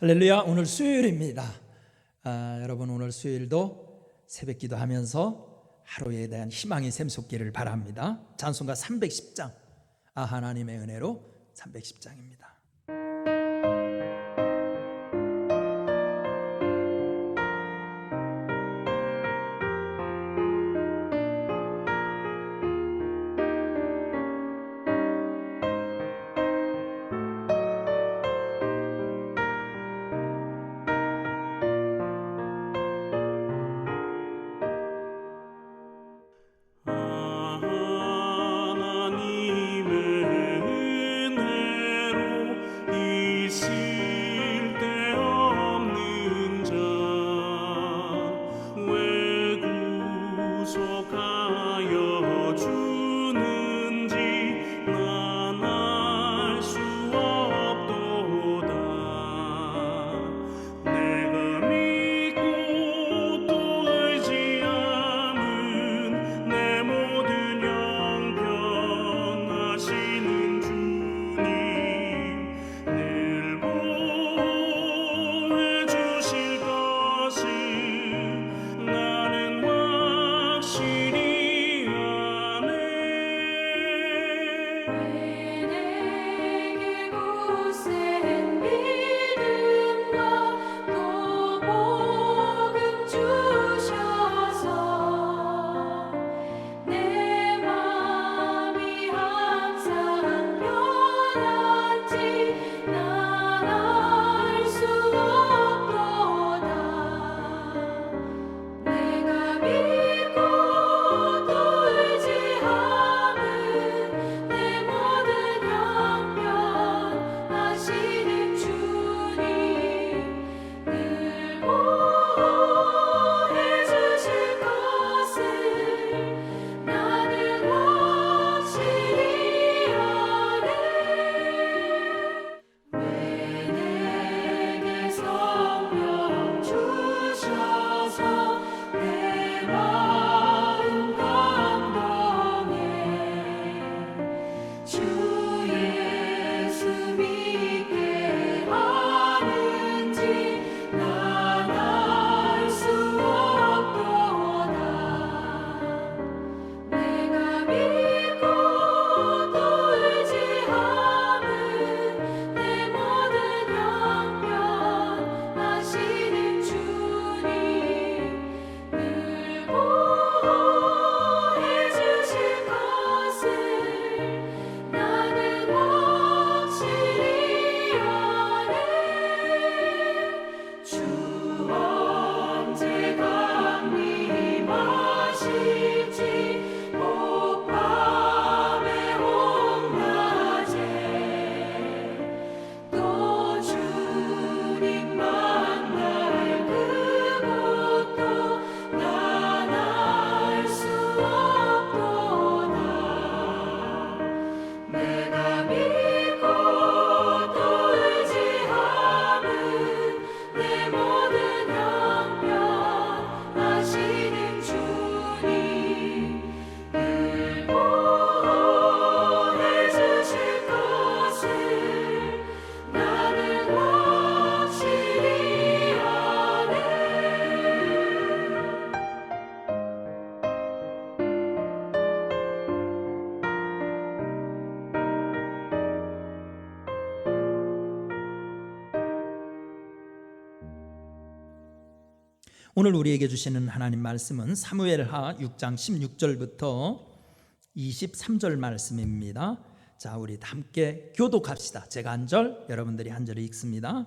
할렐루야. 오늘 수요일입니다. 여러분 오늘 수요일도 새벽 기도하면서 하루에 대한 희망이 샘솟기를 바랍니다. 찬송가 310장, 하나님의 은혜로 310장입니다. 오늘 우리에게 주시는 하나님 말씀은 사무엘하 6장 16절부터 23절 말씀입니다. 자, 우리 함께 교독합시다. 제가 한 절, 여러분들이 한 절을 읽습니다.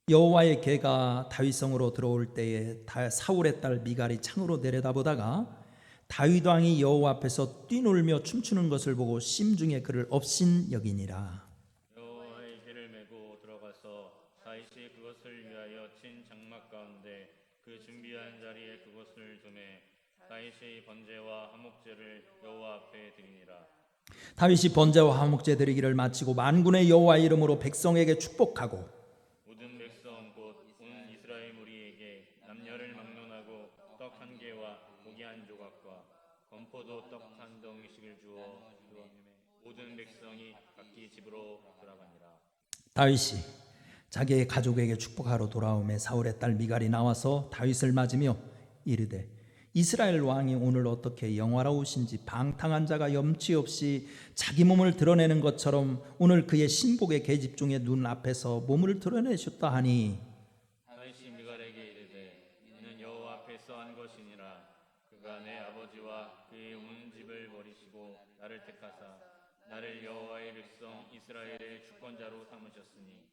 여호와의 개가 다윗성으로 들어올 때에 사울의 딸 미갈이 창으로 내려다보다가 다윗 왕이 여호와 앞에서 뛰놀며 춤추는 것을 보고 심중에 그를 업신 여기니라. 여호와의 개를 메고 들어가서 다윗이 그것을 위하여 친 장막 가운데 그 준비한 자리에 그것을 두매 다윗이 번제와 화목제를 여호와 앞에 드리니라. 다윗이 번제와 화목제 드리기를 마치고 만군의 여호와의 이름으로 백성에게 축복하고 모든 백성 곧 온 이스라엘 무리에게 남녀를 막론하고 떡 한 개와 고기 한 조각과 건포도 떡 한 덩이씩을 주어 모든 백성이 각기 집으로 돌아가니라. 다윗이 자기의 가족에게 축복하러 돌아오매 사울의 딸 미갈이 나와서 다윗을 맞으며 이르되 이스라엘 왕이 오늘 어떻게 영화로우신지 방탕한 자가 염치 없이 자기 몸을 드러내는 것처럼 오늘 그의 신복의 계집종의 눈 앞에서 몸을 드러내셨다 하니 다윗이 미갈에게 이르되 이는 여호와 앞에서 한 것이니라. 그가 내 아버지와 그의 온 집을 버리시고 나를 택하사 나를 여호와의 백성 이스라엘의 주권자로 삼으셨으니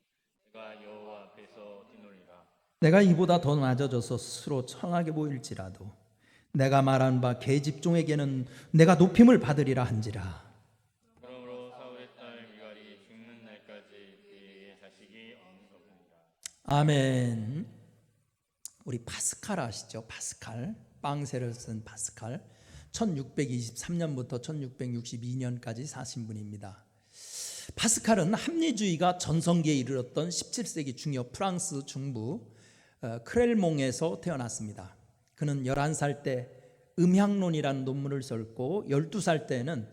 내가 여호와 앞에서 뛰놀리라. 내가 이보다 더 낮아져서 스스로 청하게 보일지라도 내가 말한 바 계집종에게는 내가 높임을 받으리라 한지라. 그러므로 사울의 딸 미갈이 죽는 날까지 그의 자식이 없었느니라. 아멘. 우리 파스칼 아시죠? 파스칼, 빵새를 쓴 파스칼. 1623년부터 1662년까지 사신 분입니다. 파스칼은 합리주의가 전성기에 이르렀던 17세기 중엽 프랑스 중부 크렐몽에서 태어났습니다. 그는 11살 때 음향론이라는 논문을 썼고 12살 때는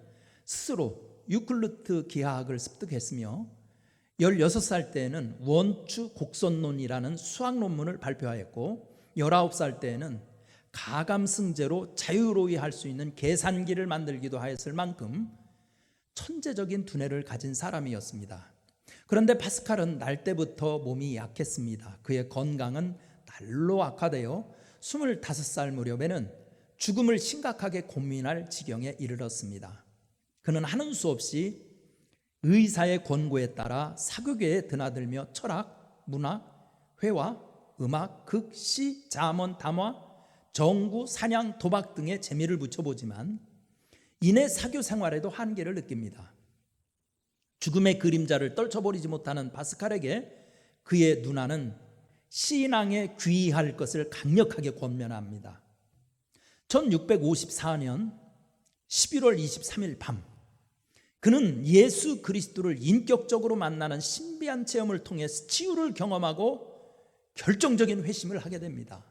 스스로 유클리드 기하학을 습득했으며 16살 때에는 원추 곡선론이라는 수학 논문을 발표하였고 19살 때에는 가감승제로 자유로이 할 수 있는 계산기를 만들기도 하였을 만큼 천재적인 두뇌를 가진 사람이었습니다. 그런데 파스칼은 날 때부터 몸이 약했습니다. 그의 건강은 날로 악화되어 25살 무렵에는 죽음을 심각하게 고민할 지경에 이르렀습니다. 그는 하는 수 없이 의사의 권고에 따라 사교계에 드나들며 철학, 문학, 회화, 음악, 극, 시, 잠언, 담화, 정구, 사냥, 도박 등의 재미를 붙여보지만 이내 사교 생활에도 한계를 느낍니다. 죽음의 그림자를 떨쳐버리지 못하는 파스칼에게 그의 누나는 신앙에 귀의할 것을 강력하게 권면합니다. 1654년 11월 23일 밤 그는 예수 그리스도를 인격적으로 만나는 신비한 체험을 통해 치유를 경험하고 결정적인 회심을 하게 됩니다.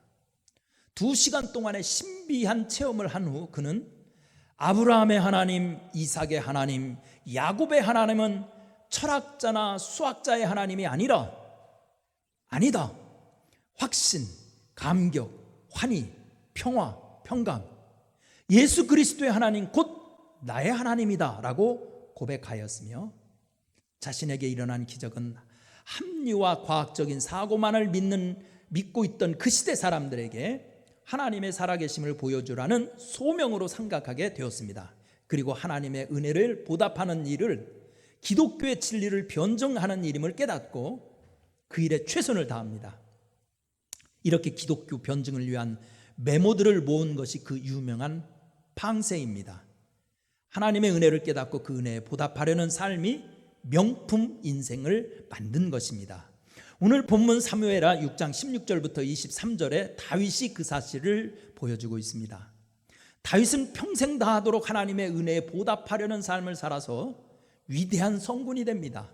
2시간 동안의 신비한 체험을 한 후 그는 아브라함의 하나님, 이삭의 하나님, 야곱의 하나님은 철학자나 수학자의 하나님이 아니다. 확신, 감격, 환희, 평화, 평강, 예수 그리스도의 하나님 곧 나의 하나님이다 라고 고백하였으며 자신에게 일어난 기적은 합리와 과학적인 사고만을 믿고 있던 그 시대 사람들에게 하나님의 살아계심을 보여주라는 소명으로 생각하게 되었습니다. 그리고 하나님의 은혜를 보답하는 일을 기독교의 진리를 변증하는 일임을 깨닫고 그 일에 최선을 다합니다. 이렇게 기독교 변증을 위한 메모들을 모은 것이 그 유명한 팡세입니다. 하나님의 은혜를 깨닫고 그 은혜에 보답하려는 삶이 명품 인생을 만든 것입니다. 오늘 본문 사무엘하 6장 16절부터 23절에 다윗이 그 사실을 보여주고 있습니다. 다윗은 평생 다하도록 하나님의 은혜에 보답하려는 삶을 살아서 위대한 성군이 됩니다.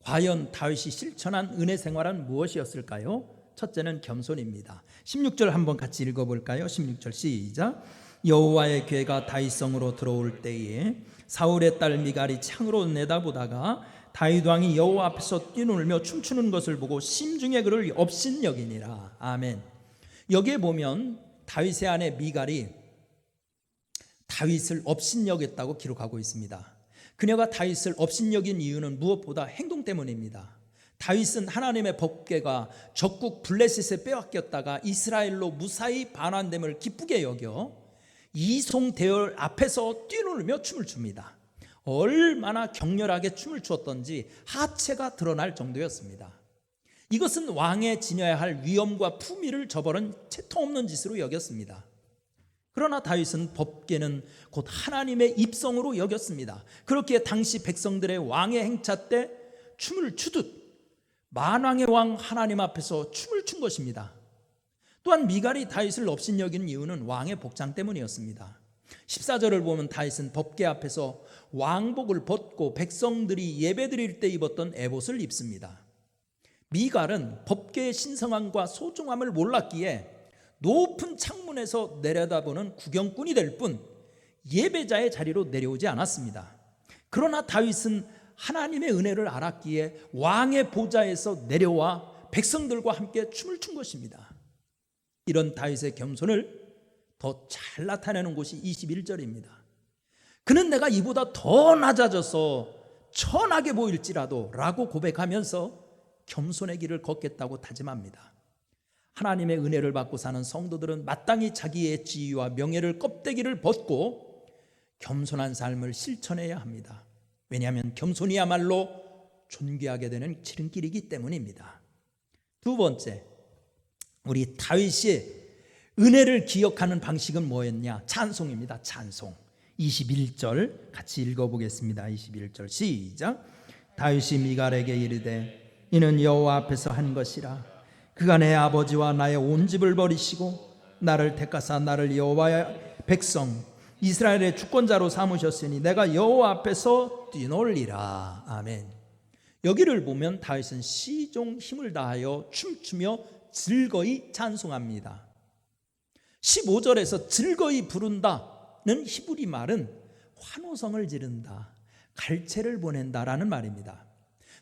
과연 다윗이 실천한 은혜 생활은 무엇이었을까요? 첫째는 겸손입니다. 16절 한번 같이 읽어볼까요? 16절 시작. 여호와의 괴가 다윗성으로 들어올 때에 사울의 딸 미갈이 창으로 내다보다가 다윗 왕이 여호와 앞에서 뛰놀며 춤추는 것을 보고 심중에 그를 업신여기니라. 아멘. 여기에 보면 다윗의 아내 미갈이 다윗을 업신여겼다고 기록하고 있습니다. 그녀가 다윗을 업신여긴 이유는 무엇보다 행동 때문입니다. 다윗은 하나님의 법궤가 적국 블레셋에 빼앗겼다가 이스라엘로 무사히 반환됨을 기쁘게 여겨 이송 대열 앞에서 뛰놀며 춤을 춥니다. 얼마나 격렬하게 춤을 추었던지 하체가 드러날 정도였습니다. 이것은 왕에 지녀야 할 위엄과 품위를 저버린 채통없는 짓으로 여겼습니다. 그러나 다윗은 법궤는 곧 하나님의 입성으로 여겼습니다. 그렇기에 당시 백성들의 왕의 행차 때 춤을 추듯 만왕의 왕 하나님 앞에서 춤을 춘 것입니다. 또한 미갈이 다윗을 업신여긴 이유는 왕의 복장 때문이었습니다. 14절을 보면 다윗은 법궤 앞에서 왕복을 벗고 백성들이 예배드릴 때 입었던 에봇을 입습니다. 미갈은 법궤의 신성함과 소중함을 몰랐기에 높은 창문에서 내려다보는 구경꾼이 될 뿐 예배자의 자리로 내려오지 않았습니다. 그러나 다윗은 하나님의 은혜를 알았기에 왕의 보좌에서 내려와 백성들과 함께 춤을 춘 것입니다. 이런 다윗의 겸손을 더 잘 나타내는 곳이 21절입니다. 그는 내가 이보다 더 낮아져서 천하게 보일지라도 라고 고백하면서 겸손의 길을 걷겠다고 다짐합니다. 하나님의 은혜를 받고 사는 성도들은 마땅히 자기의 지위와 명예를 껍데기를 벗고 겸손한 삶을 실천해야 합니다. 왜냐하면 겸손이야말로 존귀하게 되는 지름길이기 때문입니다. 두 번째, 우리 다윗이 은혜를 기억하는 방식은 뭐였냐? 찬송입니다. 찬송. 21절 같이 읽어보겠습니다. 21절 시작. 다윗이 미갈에게 이르되 이는 여호와 앞에서 한 것이라. 그가 내 아버지와 나의 온 집을 버리시고 나를 택하사 나를 여호와의 백성 이스라엘의 주권자로 삼으셨으니 내가 여호와 앞에서 뛰놀리라. 아멘. 여기를 보면 다윗은 시종 힘을 다하여 춤추며 즐거이 찬송합니다. 15절에서 즐거이 부른다는 히브리 말은 환호성을 지른다, 갈채를 보낸다라는 말입니다.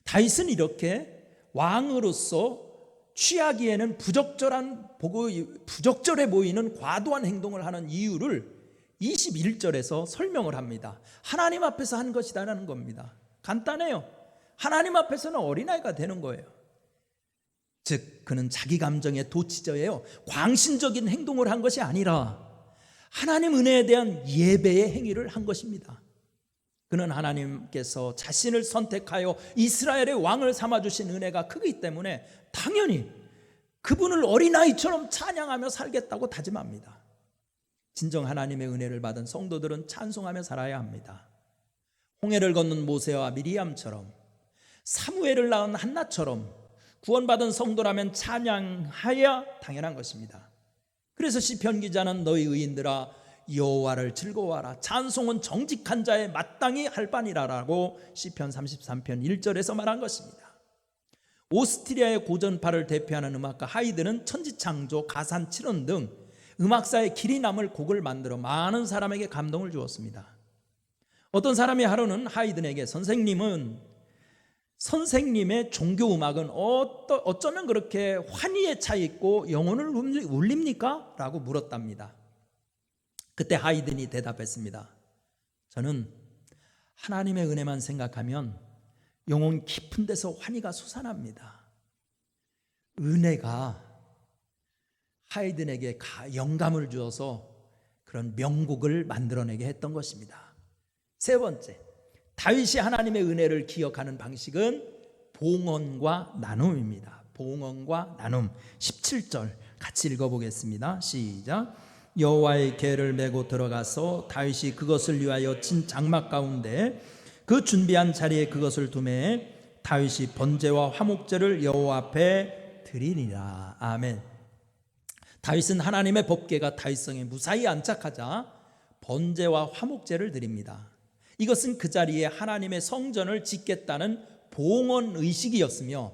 다윗은 이렇게 왕으로서 취하기에는 부적절해 보이는 과도한 행동을 하는 이유를 21절에서 설명을 합니다. 하나님 앞에서 한 것이다라는 겁니다. 간단해요. 하나님 앞에서는 어린아이가 되는 거예요. 즉 그는 자기 감정에 도취져요. 광신적인 행동을 한 것이 아니라 하나님 은혜에 대한 예배의 행위를 한 것입니다. 그는 하나님께서 자신을 선택하여 이스라엘의 왕을 삼아주신 은혜가 크기 때문에 당연히 그분을 어린아이처럼 찬양하며 살겠다고 다짐합니다. 진정 하나님의 은혜를 받은 성도들은 찬송하며 살아야 합니다. 홍해를 걷는 모세와 미리암처럼, 사무엘을 낳은 한나처럼 구원받은 성도라면 찬양하여야 당연한 것입니다. 그래서 시편 기자는 너희 의인들아 여호와를 즐거워하라. 찬송은 정직한 자의 마땅히 할 바니라라고 시편 33편 1절에서 말한 것입니다. 오스트리아의 고전파를 대표하는 음악가 하이든은 천지창조, 가산칠언 등 음악사의 길이 남을 곡을 만들어 많은 사람에게 감동을 주었습니다. 어떤 사람이 하루는 하이든에게 선생님의 종교 음악은 어쩌면 그렇게 환희에 차 있고 영혼을 울립니까? 라고 물었답니다. 그때 하이든이 대답했습니다. 저는 하나님의 은혜만 생각하면 영혼 깊은 데서 환희가 솟아납니다. 은혜가 하이든에게 영감을 주어서 그런 명곡을 만들어내게 했던 것입니다. 세 번째, 다윗이 하나님의 은혜를 기억하는 방식은 봉헌과 나눔입니다. 봉헌과 나눔. 17절 같이 읽어보겠습니다. 시작. 여호와의 궤를 메고 들어가서 다윗이 그것을 위하여 친 장막 가운데 그 준비한 자리에 그것을 두매 다윗이 번제와 화목제를 여호와 앞에 드리니라. 아멘. 다윗은 하나님의 법궤가 다윗성에 무사히 안착하자 번제와 화목제를 드립니다. 이것은 그 자리에 하나님의 성전을 짓겠다는 봉헌 의식이었으며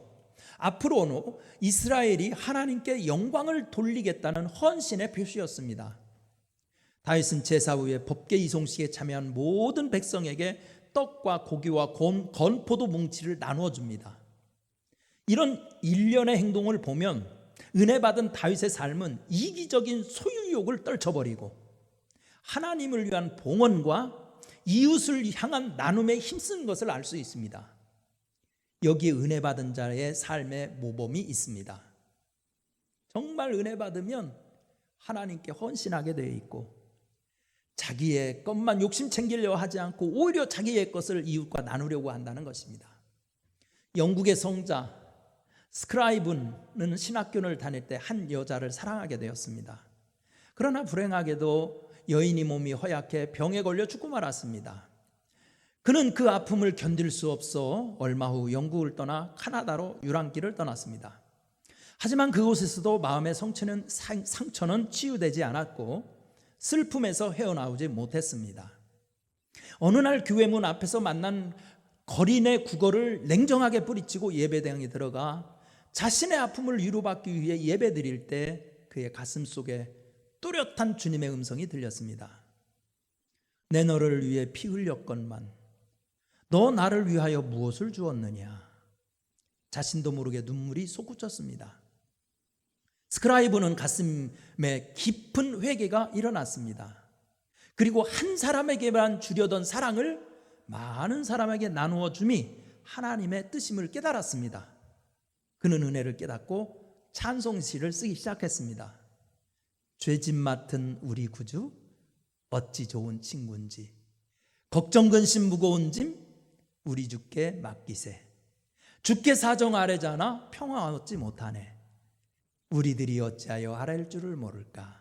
앞으로는 이스라엘이 하나님께 영광을 돌리겠다는 헌신의 표시였습니다. 다윗은 제사 후에 법궤 이송식에 참여한 모든 백성에게 떡과 고기와 건포도 뭉치를 나누어 줍니다. 이런 일련의 행동을 보면 은혜 받은 다윗의 삶은 이기적인 소유욕을 떨쳐버리고 하나님을 위한 봉헌과 이웃을 향한 나눔에 힘쓴 것을 알 수 있습니다. 여기에 은혜 받은 자의 삶의 모범이 있습니다. 정말 은혜 받으면 하나님께 헌신하게 되어 있고 자기의 것만 욕심 챙기려 하지 않고 오히려 자기의 것을 이웃과 나누려고 한다는 것입니다. 영국의 성자 스크라이븐은 신학교를 다닐 때 한 여자를 사랑하게 되었습니다. 그러나 불행하게도 여인이 몸이 허약해 병에 걸려 죽고 말았습니다. 그는 그 아픔을 견딜 수 없어 얼마 후 영국을 떠나 카나다로 유랑길을 떠났습니다. 하지만 그곳에서도 마음의 상처는 치유되지 않았고 슬픔에서 헤어나오지 못했습니다. 어느 날 교회 문 앞에서 만난 거린의 국어를 냉정하게 뿌리치고 예배당에 들어가 자신의 아픔을 위로받기 위해 예배드릴 때 그의 가슴 속에 뚜렷한 주님의 음성이 들렸습니다. 내 너를 위해 피 흘렸건만 너 나를 위하여 무엇을 주었느냐? 자신도 모르게 눈물이 솟구쳤습니다. 스크라이브는 가슴에 깊은 회개가 일어났습니다. 그리고 한 사람에게만 주려던 사랑을 많은 사람에게 나누어 줌이 하나님의 뜻임을 깨달았습니다. 그는 은혜를 깨닫고 찬송시를 쓰기 시작했습니다. 죄짐 맡은 우리 구주 어찌 좋은 친구인지, 걱정 근심 무거운 짐 우리 주께 맡기세. 주께 사정 아뢰자나 평화 얻지 못하네. 우리들이 어찌하여 아랠 줄을 모를까.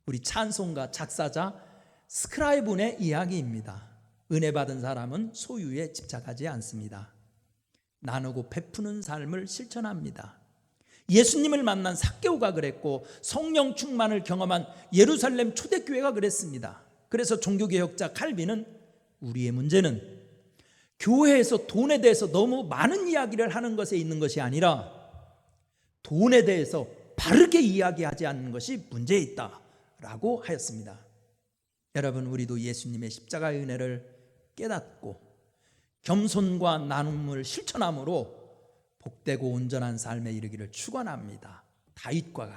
우리 찬송가 작사자 스크라이븐의 이야기입니다. 은혜 받은 사람은 소유에 집착하지 않습니다. 나누고 베푸는 삶을 실천합니다. 예수님을 만난 삭개오가 그랬고 성령 충만을 경험한 예루살렘 초대교회가 그랬습니다. 그래서 종교개혁자 칼빈은 우리의 문제는 교회에서 돈에 대해서 너무 많은 이야기를 하는 것에 있는 것이 아니라 돈에 대해서 바르게 이야기하지 않는 것이 문제에 있다라고 하였습니다. 여러분, 우리도 예수님의 십자가의 은혜를 깨닫고 겸손과 나눔을 실천함으로 복되고 온전한 삶에 이르기를 축원합니다. 다윗과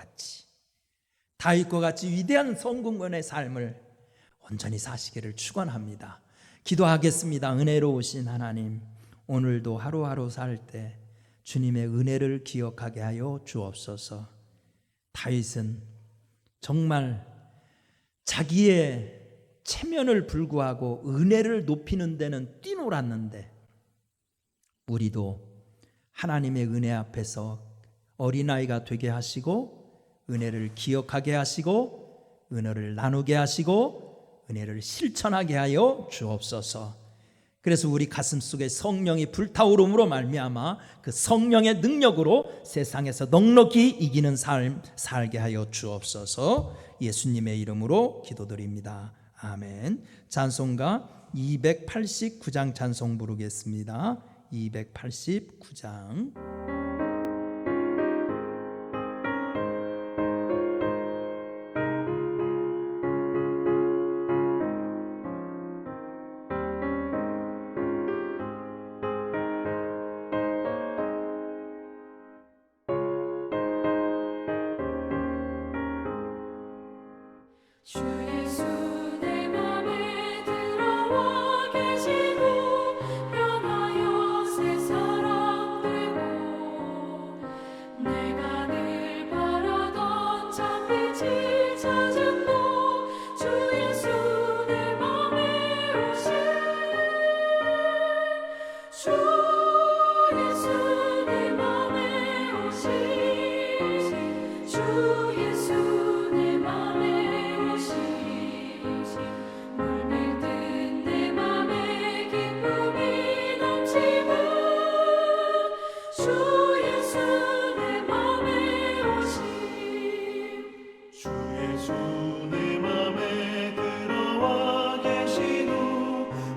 같이 위대한 성공권의 삶을 온전히 사시기를 축원합니다. 기도하겠습니다. 은혜로우신 하나님, 오늘도 하루하루 살 때 주님의 은혜를 기억하게 하여 주옵소서. 다윗은 정말 자기의 체면을 불구하고 은혜를 높이는 데는 뛰놀았는데 우리도 하나님의 은혜 앞에서 어린아이가 되게 하시고 은혜를 기억하게 하시고 은혜를 나누게 하시고 은혜를 실천하게 하여 주옵소서. 그래서 우리 가슴속에 성령이 불타오름으로 말미암아 그 성령의 능력으로 세상에서 넉넉히 이기는 삶 살게 하여 주옵소서. 예수님의 이름으로 기도드립니다. 아멘. 찬송가 289장 찬송 부르겠습니다. 289장. 주 예수 내 맘에 들어와 계시고 변하여 새 사람 되고 내가 늘 바라던 참빛을 찾은 주 예수 내 맘에 오신 주 예수 내 맘에 오신 주 예수 내 맘에 물밀듯 내 맘에 기쁨이 넘치고 주 예수 내 맘에 오신 주 예수 내 맘에 들어와 계신 후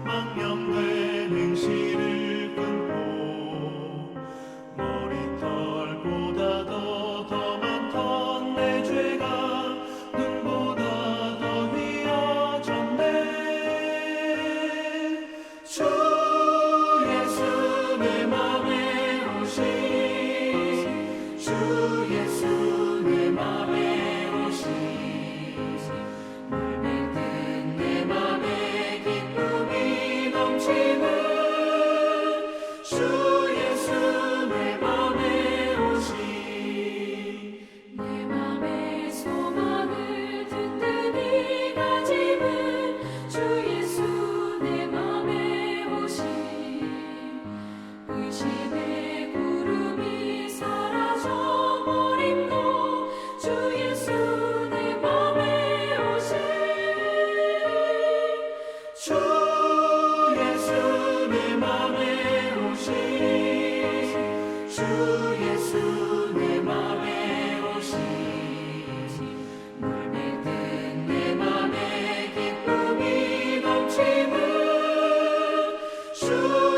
망령된 행실을 끊고 머리털보다 더 많던 내 죄가 눈보다 더 휘어졌네. 주 예수 내 맘에 오신 주 예수 내 맘에 오신 물밀듯 내 맘에 기쁨이 넘치는 주 예수 내 맘에 오신 내 맘의 소망을 든든히 가지는 주 예수 내 맘에 오신 의심의 구름이 사라져 버림도 주 예수 내 맘에 오신 주 예수 내 맘에 오신 주 예수 내 맘에 오신 물밀듯 내 맘에 기쁨이 넘치는 주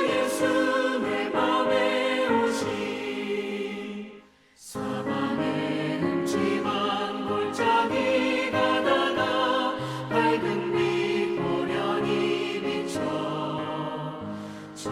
예수 내 맘에 오신 사방에 음침한 골짜기 가다가 밝은 빛 고련히 비춰 저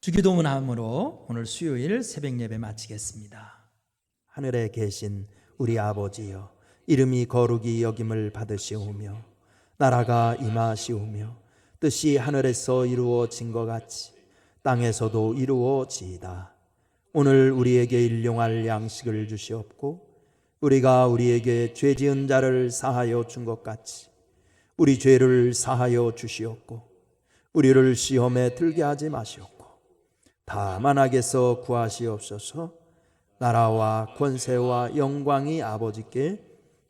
주기도문함으로 오늘 수요일 새벽 예배 마치겠습니다. 하늘에 계신 우리 아버지여, 이름이 거룩히 여김을 받으시오며 나라가 임하시오며 뜻이 하늘에서 이루어진 것 같이 땅에서도 이루어지이다. 오늘 우리에게 일용할 양식을 주시옵고 우리가 우리에게 죄 지은 자를 사하여 준 것 같이 우리 죄를 사하여 주시옵고 우리를 시험에 들게 하지 마시옵고 다만 악에서 구하시옵소서. 나라와 권세와 영광이 아버지께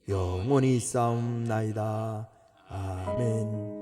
영원히 있사옵나이다. 아멘.